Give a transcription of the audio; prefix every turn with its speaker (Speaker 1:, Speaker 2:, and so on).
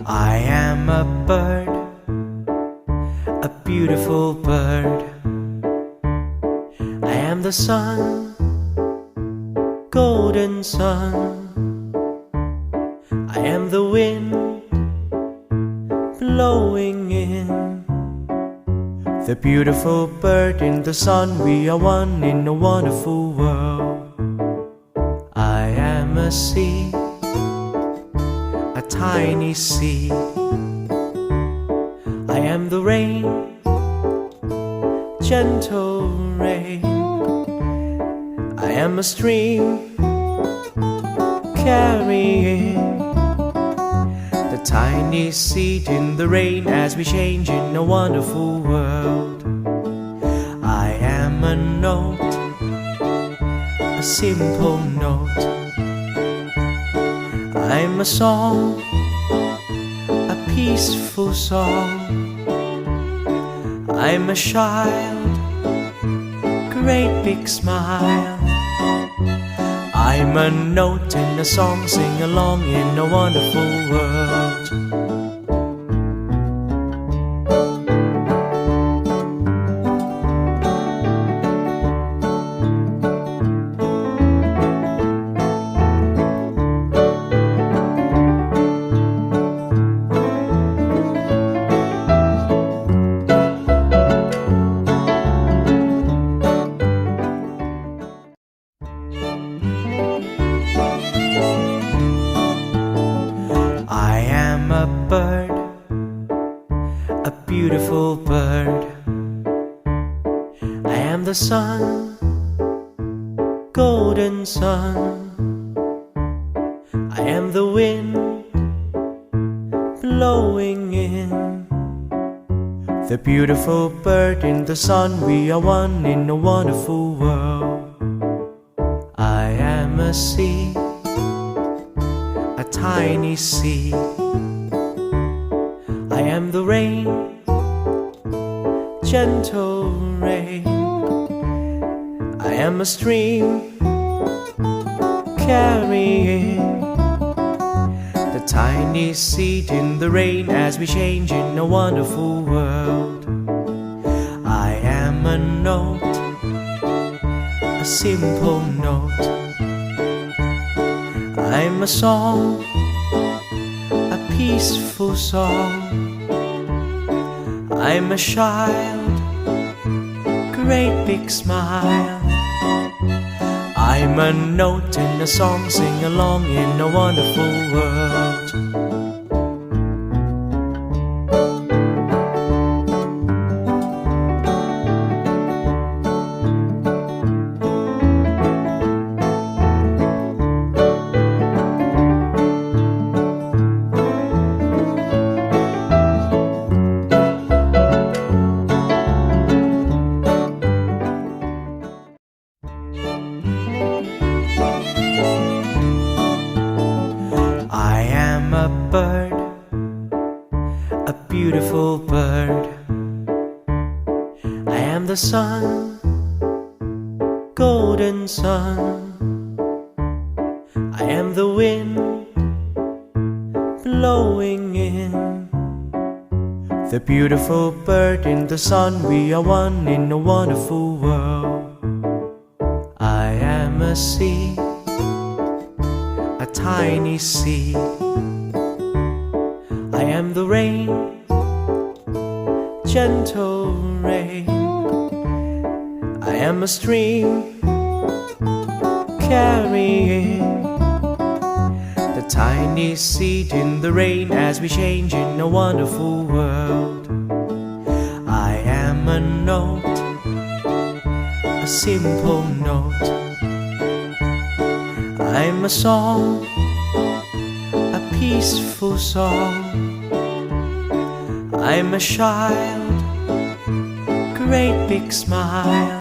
Speaker 1: I am a bird, a beautiful bird. I am the sun, golden sun. I am the wind blowing in. The beautiful bird in the sun, we are one in a wonderful world. I am a seed, a tiny seed. I am the rain, gentle rain. I am a stream carrying the tiny seed in the rain as we change in a wonderful world. I am a note, a simple note. I'm a song, a peaceful song. I'm a child, great big smile. I'm a note in a song, sing along in a wonderful world. I am a bird, a beautiful bird. I am the sun, golden sun. I am the wind blowing in. The beautiful bird in the sun, we are one in a wonderful world. I am a seed, a tiny seed. I am the rain, gentle rain. I am a stream carrying the tiny seed in the rain as we change in a wonderful world. I am a note, a simple note. I'm a song, a peaceful song. I'm a child, great big smile. I'm a note in a song, sing along in a wonderful world. I am a bird, a beautiful bird. I am the sun, golden sun. I am the wind blowing in. The beautiful bird in the sun, we are one in a wonderful world. I am a seed, a tiny seed. I am the rain, gentle rain. I am a stream carrying the tiny seed in the rain as we change in a wonderful world. I am a note, a simple note. I'm a song, a peaceful song. I'm a child, great big smile.